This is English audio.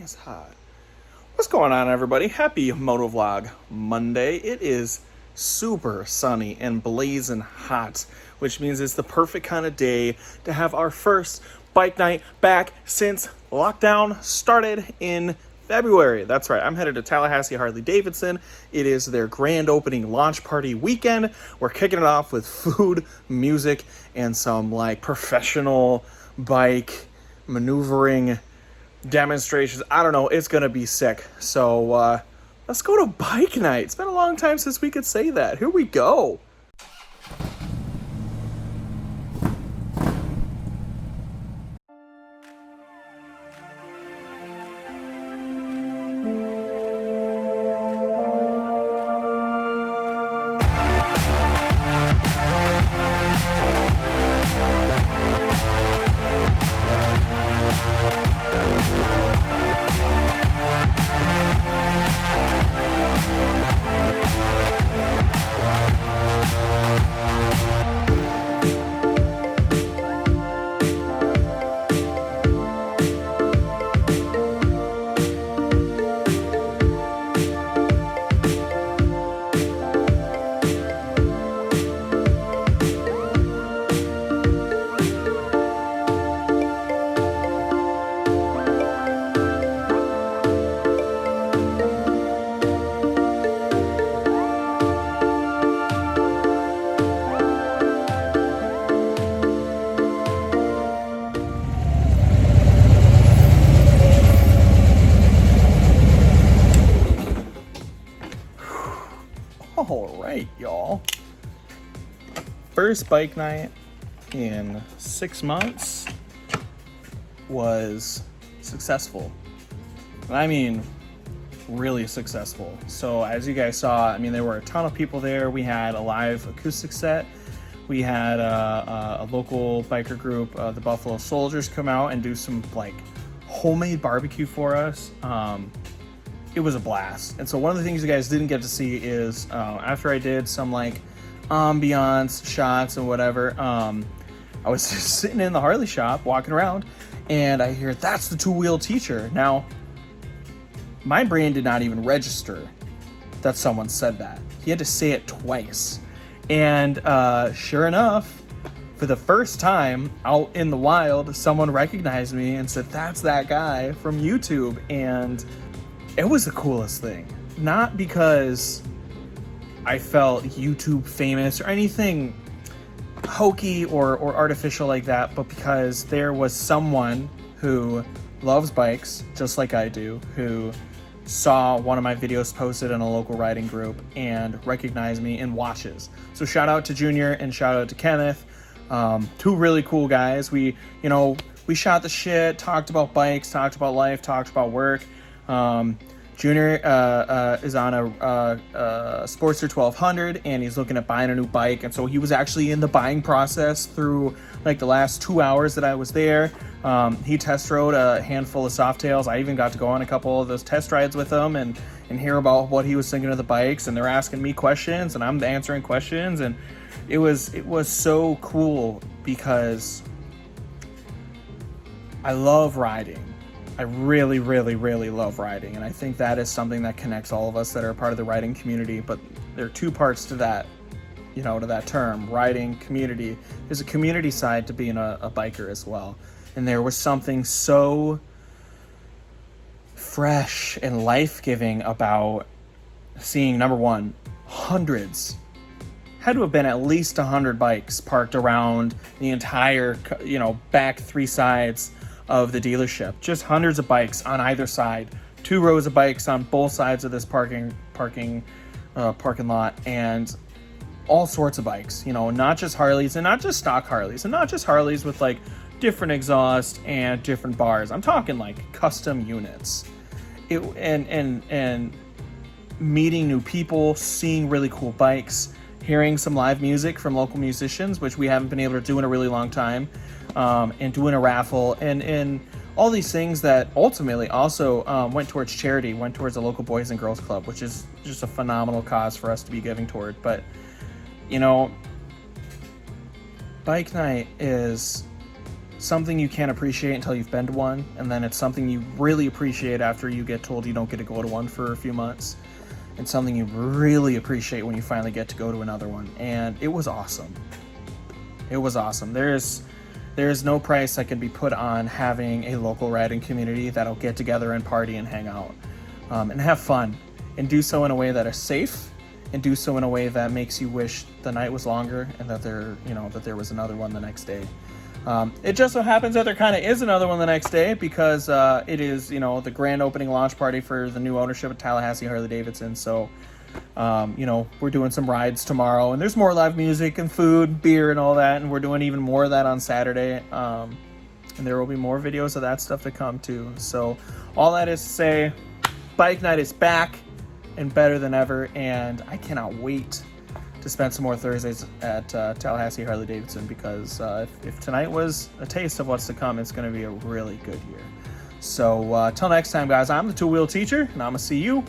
is hot. What's going on, everybody? Happy Motovlog Monday. It is super sunny and blazing hot, which means it's the perfect kind of day to have our first bike night back since lockdown started in February. That's right, I'm headed to Tallahassee Harley-Davidson. It is their grand opening launch party weekend. We're kicking it off with food, music, and some professional bike maneuvering demonstrations. I don't know, it's gonna be sick. So let's go to bike night. It's been a long time since we could say that. Here we go. All right, y'all. First bike night in 6 months was successful. I mean, really successful. So as you guys saw, there were a ton of people there. We had a live acoustic set. We had a local biker group, the Buffalo Soldiers, come out and do some homemade barbecue for us. It was a blast. And so one of the things you guys didn't get to see is after I did some ambiance shots and whatever, I was just sitting in the Harley shop walking around and I hear, "That's the two-wheel teacher." Now, my brain did not even register that someone said that. He had to say it twice. And sure enough, for the first time out in the wild, someone recognized me and said, "That's that guy from YouTube." And it was the coolest thing. Not because I felt YouTube famous or anything hokey or artificial like that, but because there was someone who loves bikes, just like I do, who saw one of my videos posted in a local riding group and recognized me and watches. So shout out to Junior and shout out to Kenneth. Two really cool guys. We shot the shit, talked about bikes, talked about life, talked about work. Junior is on a Sportster 1200 and he's looking at buying a new bike, and so he was actually in the buying process through the last 2 hours that I was there. He test rode a handful of Softails. I even got to go on a couple of those test rides with him and hear about what he was thinking of the bikes, and they're asking me questions and I'm answering questions, and it was so cool because I love riding. I really, really, really love riding, and I think that is something that connects all of us that are a part of the riding community. But there are two parts to that, to that term, riding community. There's a community side to being a biker as well. And there was something so fresh and life-giving about seeing, number one, hundreds, had to have been at least 100 bikes parked around the entire, back three sides of the dealership. Just hundreds of bikes on either side, 2 rows of bikes on both sides of this parking lot, and all sorts of bikes, not just Harleys and not just stock Harleys and not just Harleys with different exhaust and different bars. I'm talking custom units. And meeting new people, seeing really cool bikes, hearing some live music from local musicians, which we haven't been able to do in a really long time, and doing a raffle, and all these things that ultimately also went towards charity, went towards the local Boys and Girls Club, which is just a phenomenal cause for us to be giving toward. But, bike night is something you can't appreciate until you've been to one, and then it's something you really appreciate after you get told you don't get to go to one for a few months, and something you really appreciate when you finally get to go to another one. And it was awesome. It was awesome. There's no price that can be put on having a local riding community that'll get together and party and hang out, and have fun, and do so in a way that is safe, and do so in a way that makes you wish the night was longer and that there was another one the next day. It just so happens that there kind of is another one the next day, because it is, the grand opening launch party for the new ownership of Tallahassee Harley-Davidson. So, we're doing some rides tomorrow, and there's more live music and food, beer, and all that, and we're doing even more of that on Saturday. And there will be more videos of that stuff to come too. So, all that is to say, Bike Night is back and better than ever, and I cannot wait to spend some more Thursdays at Tallahassee Harley-Davidson, because if tonight was a taste of what's to come, it's going to be a really good year. So till next time, guys, I'm the Two Wheel Teacher, and I'm going to see you